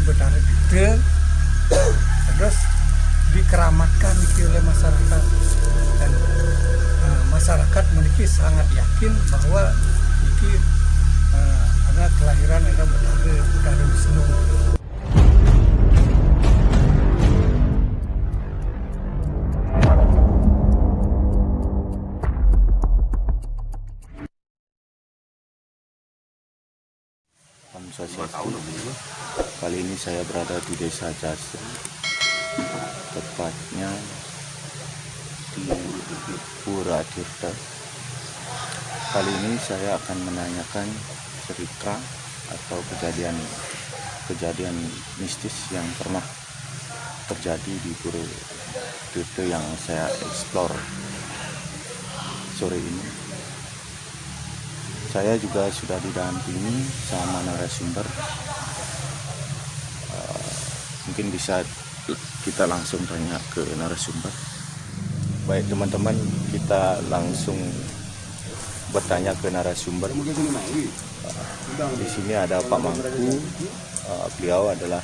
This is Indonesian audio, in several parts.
Betara itu terus dikeramatkan oleh masyarakat, dan masyarakat memiliki sangat yakin bahwa ini ada kelahiran ada Betara Wisnu. Om Swastiastu. Kali ini saya berada di Desa Jasri, tepatnya di Pura Tirta. Kali ini saya akan menanyakan cerita atau kejadian mistis yang pernah terjadi di Pura Tirta yang saya eksplor sore ini. Saya juga sudah didampingi sama narasumber. Mungkin bisa kita langsung tanya ke narasumber. Baik teman-teman, kita langsung bertanya ke narasumber. Di sini ada Pak Mangku. Beliau adalah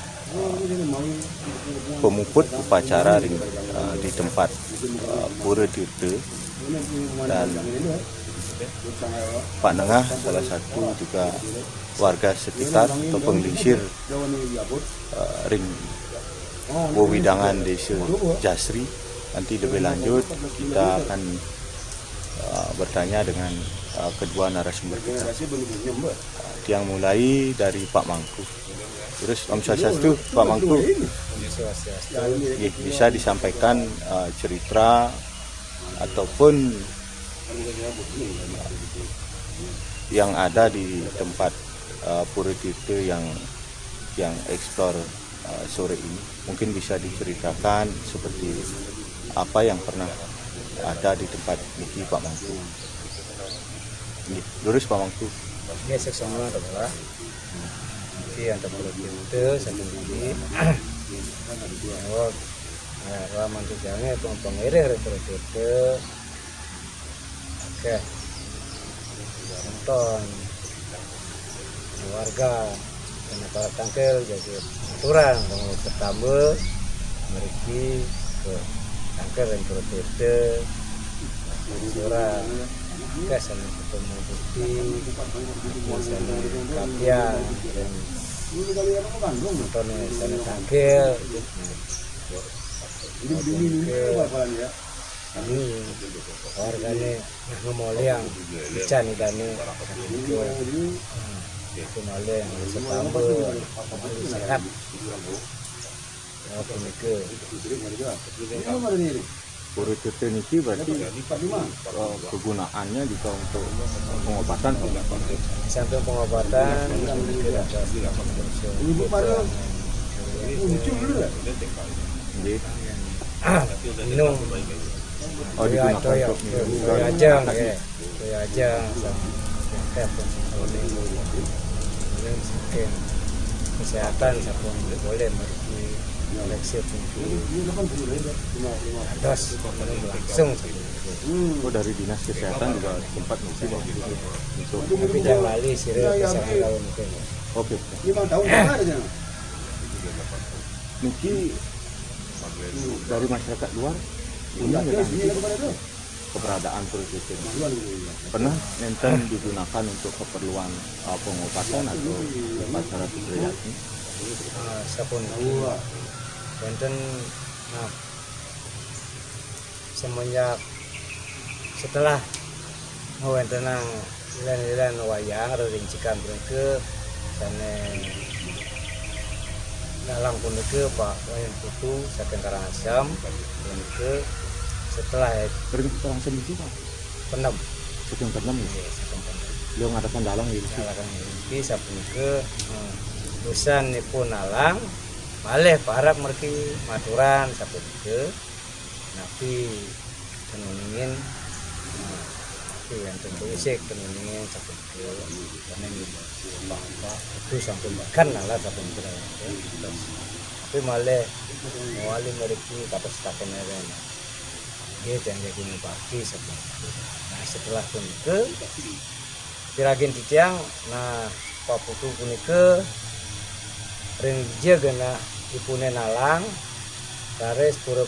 pemuput upacara di tempat Pura Tirta, dan Pak Nengah salah satu juga warga sekitar atau penglisir ring wewidangan Desa Jasri. Nanti lebih lanjut kita akan bertanya dengan kedua narasumber kita. Yang mulai dari Pak Mangku. Terus Om Swastiastu, Pak Mangku. Bisa disampaikan cerita ataupun yang ada di tempat Pura Tirta yang eksplor sore ini. Mungkin bisa diceritakan seperti apa yang pernah ada di tempat ini, Pak Mangku. Lurus Pak Mangku. Ya, semua adalah di antara Pura Tirta sampai ini. Kalau mantujannya pengirih Pura Tirta. Oke, nonton warga dan para tangkel jadi aturan kalau pertama mereka ke tangkel dan Pura Tirta orang ke sana ketemu bukti sana kapian dan nonton sana tangkel ini warganya ngomol yang ican idane itu malah yang setambah sehat apa ke Pura Tirta ini berarti kegunaannya juga untuk pengobatan. sampai pengobatan minum Digunakan untuk ajang kesehatan siapa boleh mereka koleksi atas langsung. dari dinas kesehatan juga sempat mesti untuk tapi jangan lali sirih kesangan tahun mungkin. oke. Mungkin dari masyarakat luar punya keberadaan Pura Tirta pernah nenten digunakan untuk keperluan pengobatan atau upacara Pitrayati. Sapun nenten semenjak setelah wonten nang ilan wayang rincikan mereka sana dalang pun ke Pak Wayang Putu saking Karangasem ke setelah Karangasem itu Pak penem sekian penem ya. Beliau ngadakan dalang gitu. dalang ini sapun ke urusan pun alang malih parap mereka maturan sapun ke napi tenungin yang tentu isik tenungin sapun ke karena Pak itu sampai makan lah sapun ke tapi malah wali mereka kata setakan yang dia jangan jadi pagi sapun. Nah setelah pun ke diragin titiang, nah Pak Putu punika rinja gena ipune nalang tares pura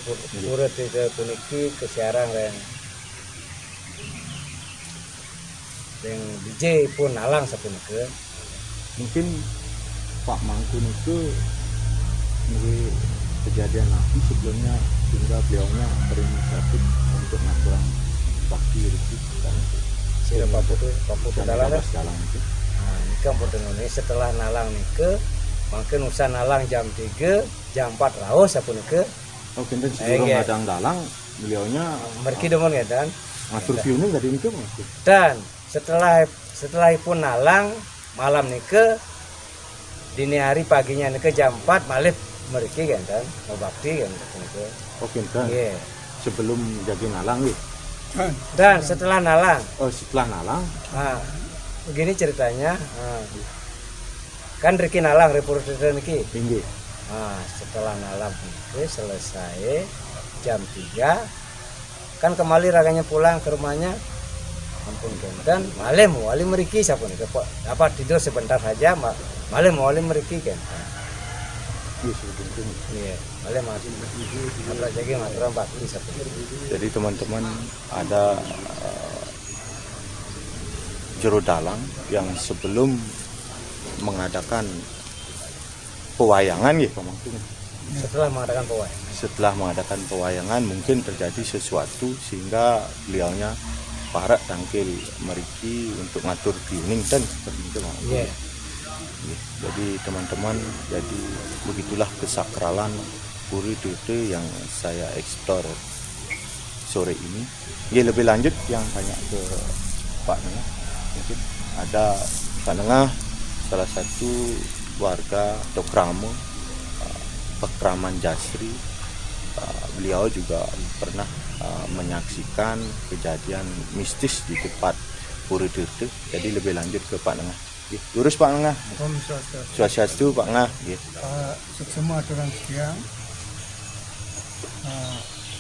tiga puniki kesiarang ren DJ pun nalang sapunikeun. Mungkin Pak Mangkun itu dari kejadian nabi sebelumnya hingga beliaunya berinisiatif untuk ngaturan bakti itu Sira paputu dalang dalam itu. nah ini kan ini setelah nalang nike mungkin usah nalang jam 3 jam 4 raos sapunikeun. Oh, kinten sebelum Iya. madang dalang beliaunya Mergi demun ya dan ngatur viewnya nggak diinkem Mas. dan setelah pun nalang malam nike dini hari paginya nike jam 4 malih meriki kan dan mau bakti kan nike. Oh, kinten Iya. sebelum jadi nalang nih. Dan setelah nalang, Oh, setelah nalang nah, begini ceritanya, kan Riki nalang reporter niki. tinggi. Nah, setelah nalang niki selesai jam 3 kan kembali raganya pulang ke rumahnya. Ampun genten, malih muali meriki siapa nih dapat tidur sebentar saja, malih muali meriki kan. Iya, sebetulnya. Iya, malih masih apa jadi maturan bakti siapa. Jadi teman-teman ada juru dalang yang sebelum mengadakan pewayangan ya Pak Mangkun. Setelah mengadakan pawai. Setelah mengadakan pewayangan mungkin terjadi sesuatu sehingga beliaunya parak tangkil meriki untuk ngatur tuning dan seperti itu Pak. Iya. Ya, jadi teman-teman, jadi begitulah kesakralan Puri Tirte yang saya eksplor sore ini. Ya, lebih lanjut yang banyak ke Pak Nengah. Mungkin ada Pak Nengah, salah satu warga atau krama Pekraman Jasri. Beliau juga pernah menyaksikan kejadian mistis di tempat Puri Tirte. Jadi lebih lanjut ke Pak Nengah. Lurus Pak Nengah. Om Swastiastu. Swastiastu Pak Nengah. Semua aturan siang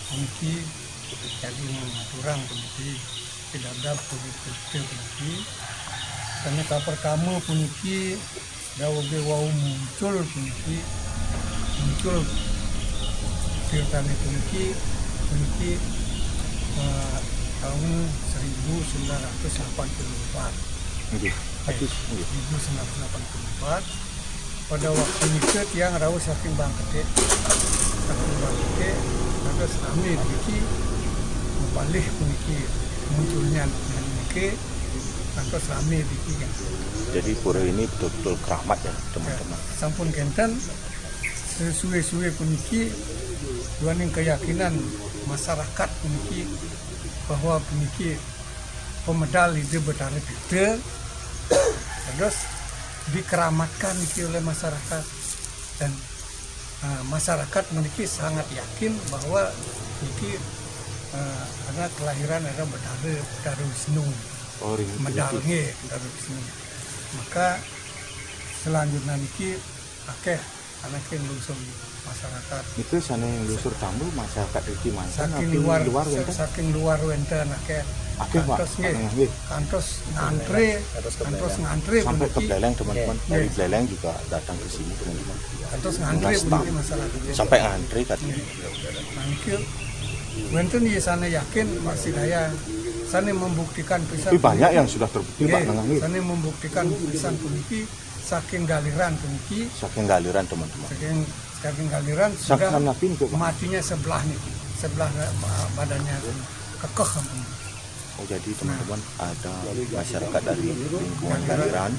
puniki jadi aturan puniki tidak ada puniki karena pertama puniki dawoge wau muncul ceritanya puniki tahun 1984. Nggih. 1984 pada waktu itu tiang rawuh saking bangkete terus kami niki balik puniki munculnya niki terus rame niki kan. Jadi pura ini betul-betul keramat ya teman-teman. Sampun kenten sesuai puniki duaning keyakinan masyarakat puniki bahwa puniki pemedal itu bertarif itu terus dikeramatkan oleh masyarakat dan masyarakat memiliki sangat yakin bahwa ini ada kelahiran ada Betara Wisnu medalnya Betara Wisnu. Maka selanjutnya ini akeh anak yang lusur masyarakat Itu sana yang lusur tambu masyarakat iki mantan saking luar wenten akeh Pak. kantos ngantri Sampai ke puniki. Beleleng teman-teman. Iya. Dari Beleleng juga datang ke sini teman-teman. Kantos ngantri Tuntas puniki tamu. masyarakat. Sampai ngantri katanya. Nangkil, wenten ya sana yakin masih daya, sana membuktikan pisan. Tapi banyak yang sudah terbukti Pak Nengah. Sana membuktikan pisan puniki saking galiran puniki, Saking galiran teman-teman. saking galiran sudah Saking napin ke Pak. matinya sebelah badannya kekeh. Oh, jadi teman-teman ada masyarakat dari lingkungan galiran.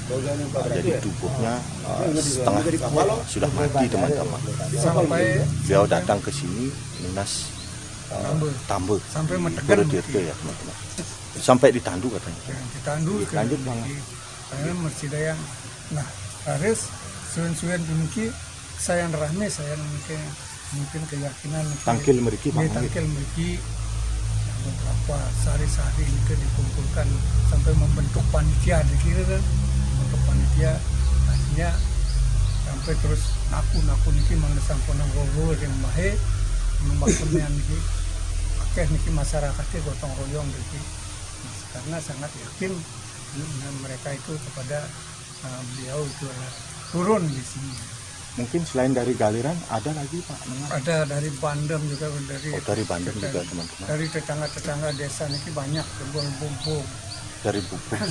Jadi tubuhnya setengah sudah mati teman-teman. Sampai Beliau datang ke sini lunas tambe. sampai Pura metekan Tirte ya teman-teman. Sampai ditandu katanya. ditandu ke Lanjut, Bang. karena masih daya. Nah, harus suwen-suwen puniki sayang rahme sayang mungkin keyakinan Tangkil meriki Pak. tangkil meriki beberapa sehari-sehari itu dikumpulkan sampai membentuk panitia di kiri kan membentuk panitia akhirnya sampai terus naku niki mengesang ponang roro yang bahe membangunnya niki akeh niki masyarakatnya gotong royong niki karena sangat yakin dengan mereka itu kepada beliau itu adalah turun di sini mungkin selain dari Galiran ada lagi Pak Nengah? Ada dari Bandem juga, Dari Bandung juga teman-teman. dari tetangga-tetangga desa ini banyak kebun bumbu Dari Bubuk juga.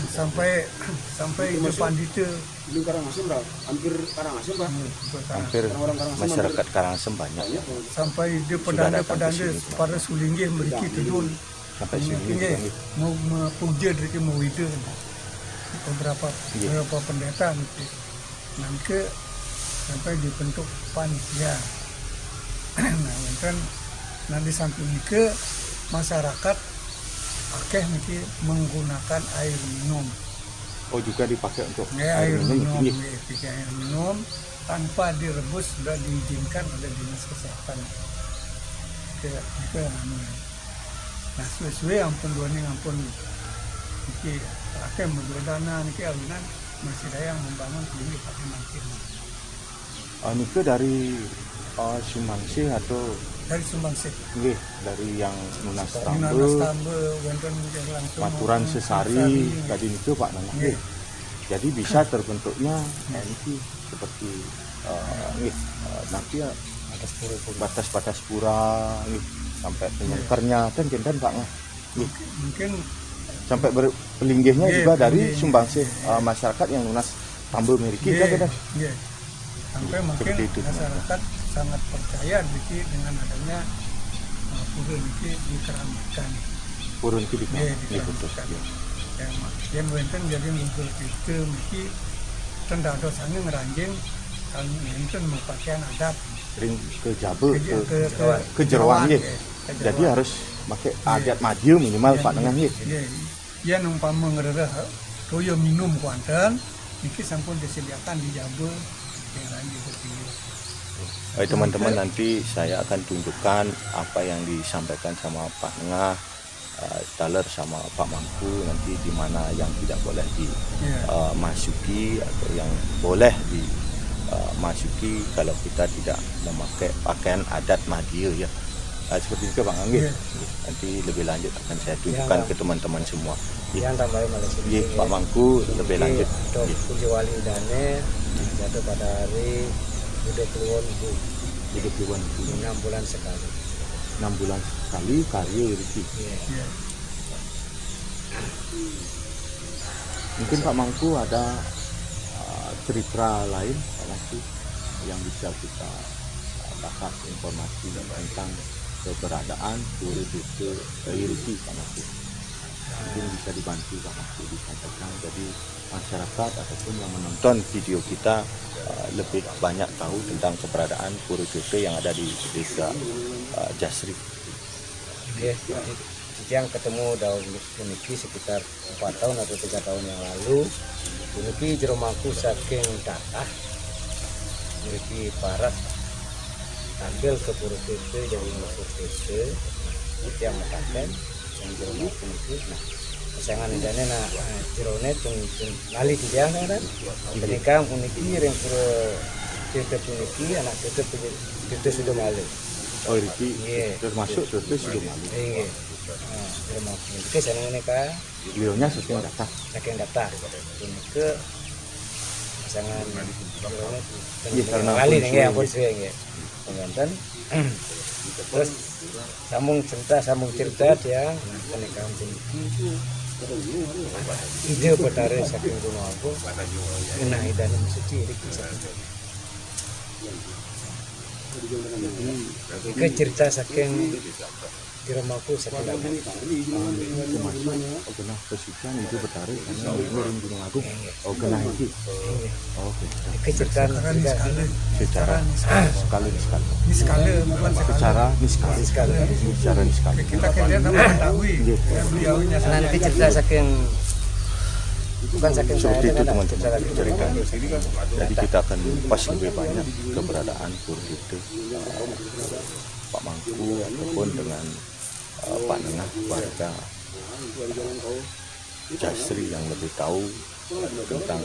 sampai itu pandita Ini Karangasem dah, hampir Karangasem Pak. Hampir Orang-orang Karangasem masyarakat Karangasem banyak ya. sampai dia Sudah datang ke pedanda-pedanda sini. para sulinggih memiliki tudun Sampai sini Inggih, juga. mau puja dari mewida beberapa pendeta gitu. Nanti sampai dibentuk panitia. Nah, kan nanti samping itu masyarakat pakai mungkin menggunakan air minum. Oh juga dipakai untuk Ya, air minum. Iya. pakai air minum tanpa direbus sudah diizinkan oleh dinas kesehatan. Itu anu. Nah, sesuai ampun dua ni ampun niki pakai dana niki awinan masih ada yang membangun klinik pakai makin. Nike dari Sumbangsih atau Dari Sumbangsih. nggih dari yang Nunas Dinas Tambe, Tambe, wonten langsung Maturan Sesari, tadi itu Pak Nengah. Nggih. Nggih. Jadi bisa terbentuknya ini seperti nggih, nanti ya batas-batas pura nggih, sampai penyengkernya kan jendan Pak Nengah. Nggih. Mungkin Sampai berpelinggihnya Nggih, juga dari pelinggih. Sumbangsih masyarakat yang Nunas Tambe Meriki kan nggih, kan. nggih. Sampai mungkin Seperti itu, masyarakat sangat percaya niki dengan adanya pura niki dikeramaikan. Purun itu di Nggih, Nggih, betul. dikeramaikan. Yang wonten jadi ngumpul kita niki tenda ada sange ngeranjing kami enten mau pakaian adat Ring ke Jabe ke ke Jeroan nggih. ke Jadi Jeroan. harus pakai adat maju minimal Pak Nengah nggih. Ya umpama ngerereh toyo minum kuanten niki sampun disediakan di Jabe yang lain seperti itu. Baik teman-teman, nanti saya akan tunjukkan apa yang disampaikan sama Pak Nengah, Taler sama Pak Mangku, nanti di mana yang tidak boleh Ya. dimasuki atau yang boleh dimasuki kalau kita tidak memakai pakaian adat Madiun ya. Seperti itu Pak Anggi. Ya. Nanti lebih lanjut akan saya tunjukkan ke teman-teman semua. Yang tambahin Malaysia. Iya, Pak Mangku lebih lanjut. Untuk Puji Wali Dane jatuh pada hari 20 Hidup di 6 bulan sekali. 6 bulan sekali karya Riki. Iya. Ya. Mungkin Pak Mangku ada cerita lain Pak Mangku yang bisa kita dapat informasi tentang keberadaan Pura Desa Riki Pak Mangku. Mungkin bisa dibantu Pak Mangku disampaikan, jadi masyarakat ataupun yang menonton video kita lebih banyak tahu tentang keberadaan Pura Desa yang ada di desa Jasri. Oke, yang ketemu daun uniki sekitar 4 tahun atau 3 tahun yang lalu. Uniki jeromaku saking datah, uniki parat tampil ke Pura Desa jadi musuh desa. Itu yang mengatakan yang jeromaku uniki. Nah, pasangan idane nah jerone tung lali tiang kan. Ketika uniki yang Pura Desa uniki anak desa sudah malu. Oh Riki Iya. termasuk Desa sudah malu. Iya. Nah, jeromaku uniki seneng ini kan. Beliaunya sering datang. Saking daftar ini ke pasangan Iya, karena kali pun nih ya suwe, pun sering ya pengantin terus sambung cerita dia pernikahan tinggi ide petare saking rumah aku nah idan suci ke cerita saking di rumahku saking lama Oh genah pesucian itu bertarik karena ring Gunung Agung. Oh genah iki. Oh oke. ke cerita Sekarang ini Secara sekali ini skala bukan secara skala. sekali secara sekali. Kita kalian sama mengetahui ya, beliaunya nanti cerita saking bukan saking Seperti itu ada teman-teman cerita lagi ceritanya. Jadi kita akan pas lebih banyak keberadaan Pura itu Pak Mangku ataupun dengan Pak Nengah warga Jasri yang lebih tahu tentang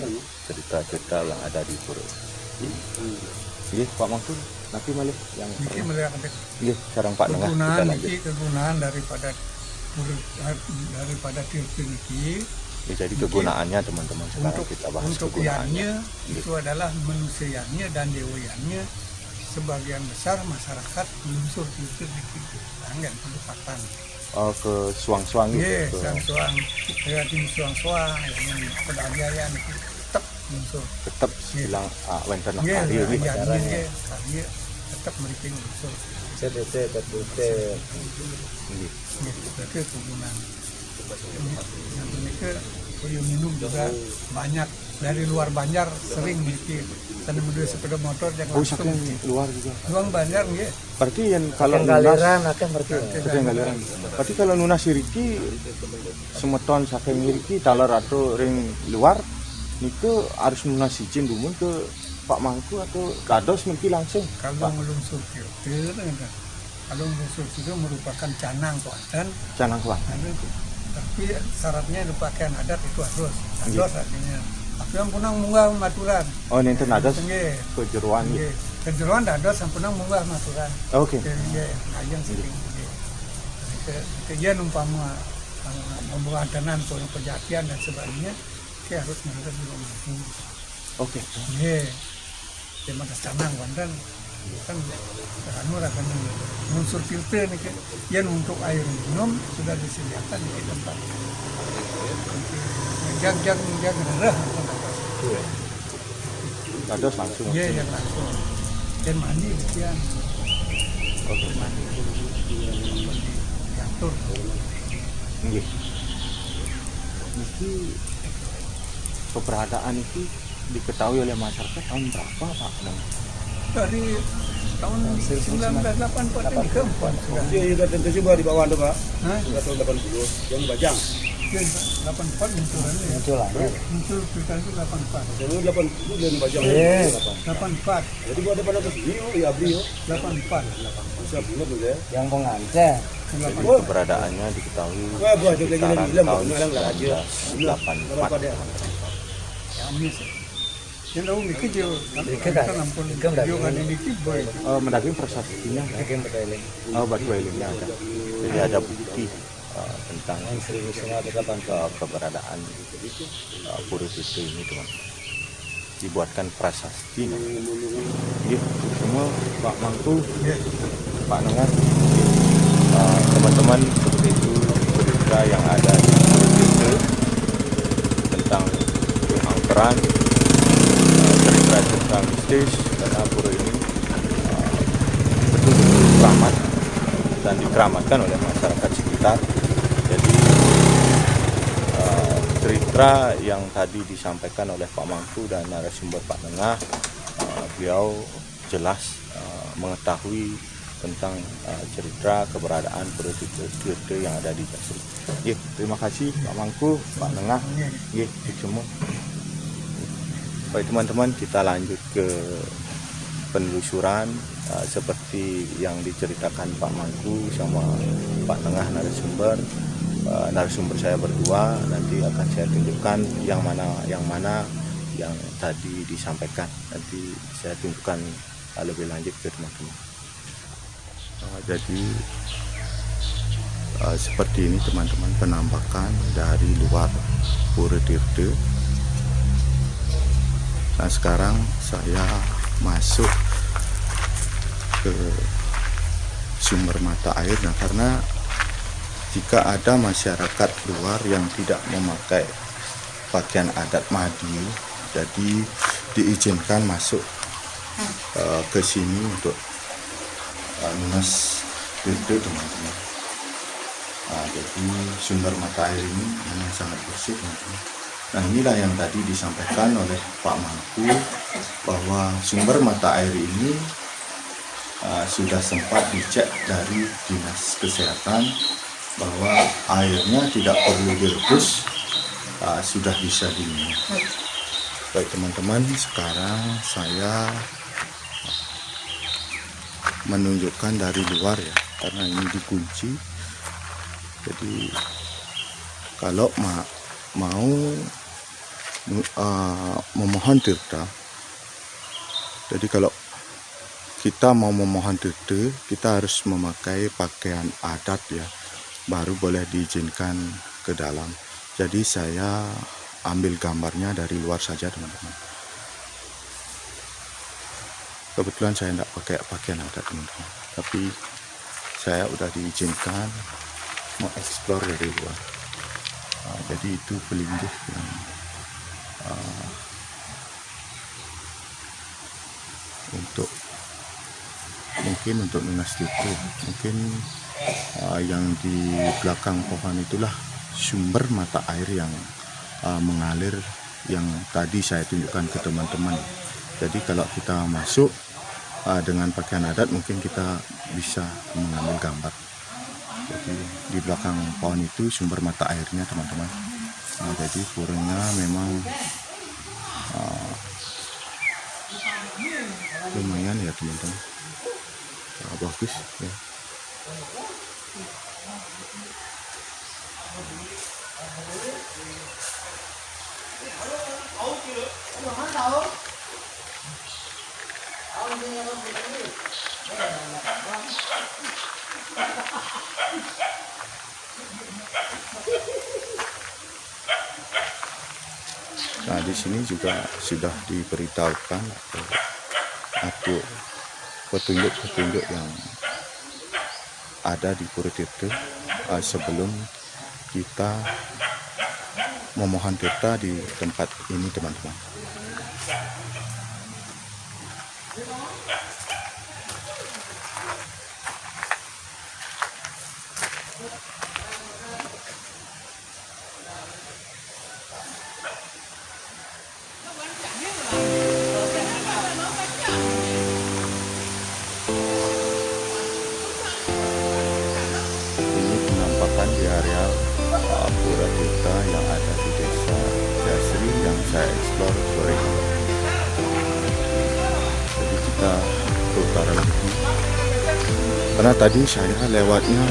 cerita-cerita yang ada di Pura. Iya Pak Mangku nanti malah yang Niki melihat iya sarang Pak Nengah kita kegunaan lanjut. niki kegunaan daripada tirta niki Ya, jadi kegunaannya teman-teman sekarang Untuk kita bahas untuk kegunaannya. iannya itu adalah manusianya dan dewiannya sebagian besar masyarakat melunsur itu di Anggan pendekatan. Oh, ke suang-suang Iya, gitu. suang-suang, kayak tim suang-suang, yang pedagang itu tetap melunsur. Tetap bilang wenten Iya, hari iya, ini. iya, iya, tetap mereka melunsur. Sedete tetute Iya. Itu kegunaan. Yang mereka minum juga banyak dari luar Banjar sering mikir karena berdua sepeda motor yang Oh, langsung saking luar juga. luang Banjar nggih. Berarti yang kalau yang lunas galiran akan berarti Berarti yang galiran. Berarti kalau nunas siriki semeton saking siriki talar atau ring luar niku harus nunas izin dulu ke Pak Mangku atau dados mungkin langsung. Kalau melunsur filter kalau melunsur itu merupakan canang dan Canang kuat. tapi syaratnya itu pakaian adat itu harus Iya. artinya. Tapi yang punang munggah maturan. Oh, nenten dados Nggih. kejeruan gitu. Nggih. Kejeroan dados sampunang munggah maturan. Oke. Nggih, ajeng sing kegiatan umpama membawa danan pejatian dan sebagainya, kayak harus menghadap di rumah. Oke. Nggih. Terima kasih canang kan kan anu akan unsur filter nih kan yang untuk air minum sudah disediakan di tempat jag darah Dados langsung. ya yang langsung dan mandi sekian Oke. mandi diatur Nggih. Niki keberadaan itu diketahui oleh masyarakat tahun berapa Pak? dari tahun 1984 ini keempat sudah. Iya, iya, tentu sih di bawah ada Pak. Hah? Sudah tahun 80, yang Bajang. Iya, 84 munculannya ya. muncul aja. Muncul kita itu 84. Dulu 80 yang Bajang. Eh, 84, Jadi gua ada pada ke sini, ya Abri yo. 84, Bisa bener tuh ya. yang pengantin. 84. Keberadaannya diketahui Wah, gua ada lagi sekitaran bilang tahun ngalang lah aja. 1984. Kami yang tahu mikir jauh, tapi Mikir kita kan? nampun Mikir nggak jauh kan gini. mikir boy. Mendaging prasasti-nya Bikin beteling. batu elingnya ada. Jadi ada bukti tentang Tahun 1980. keberadaan Pura Tirta ini teman. Dibuatkan prasasti. Iya, semua Pak Mangku, Ya, Pak Nengat, teman-teman seperti itu cerita yang ada di Pura Tirta tentang angkeran, cerita tentang mistis karena pura ini betul-betul keramat dan dikeramatkan oleh masyarakat sekitar. Jadi cerita yang tadi disampaikan oleh Pak Mangku dan narasumber Pak Nengah, beliau jelas mengetahui tentang cerita keberadaan Pura Tirta yang ada di Jasri. Ya, terima kasih Pak Mangku, Pak Nengah, ya, semua. Baik teman-teman, kita lanjut ke penelusuran seperti yang diceritakan Pak Mangku sama Pak Nengah narasumber. Narasumber saya berdua nanti akan saya tunjukkan yang mana yang tadi disampaikan. Nanti saya tunjukkan lebih lanjut ke teman-teman. Jadi seperti ini teman-teman penampakan dari luar Pura Tirta. Nah, sekarang saya masuk ke sumber mata airnya karena jika ada masyarakat luar yang tidak memakai pakaian adat Madiun, jadi diizinkan masuk ke sini untuk nunas tirta teman-teman. Nah, jadi sumber mata air ini memang sangat bersih teman-teman. Nah, inilah yang tadi disampaikan oleh Pak Mangku bahwa sumber mata air ini sudah sempat dicek dari Dinas Kesehatan bahwa airnya tidak perlu direbus, sudah bisa diminum. Baik teman-teman, sekarang saya menunjukkan dari luar ya, karena ini dikunci. Jadi kalau mau memohon tirta, jadi kalau kita mau memohon tirta, kita harus memakai pakaian adat ya, baru boleh diizinkan ke dalam. Jadi saya ambil gambarnya dari luar saja teman-teman. Kebetulan saya tidak pakai pakaian adat teman-teman, tapi saya udah diizinkan mengeksplor dari luar. Jadi itu pelinggih yang untuk mungkin untuk lunas tutup, mungkin yang di belakang pohon itulah sumber mata air yang mengalir yang tadi saya tunjukkan ke teman-teman. Jadi kalau kita masuk dengan pakaian adat mungkin kita bisa mengambil gambar. Jadi di belakang pohon itu sumber mata airnya teman-teman. Jadi puranya memang lumayan ya teman-teman. Bagus ya. Nah, di sini juga sudah diberitahukan atau petunjuk-petunjuk yang ada di Pura Tirta sebelum kita memohon tirta di tempat ini teman-teman. Ini penampakan di area Pura Tirta yang ada di desa Jasri yang saya eksplor sore ini. Jadi kita ke utara lagi. Karena tadi saya lewatnya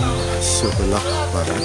sebelah barat.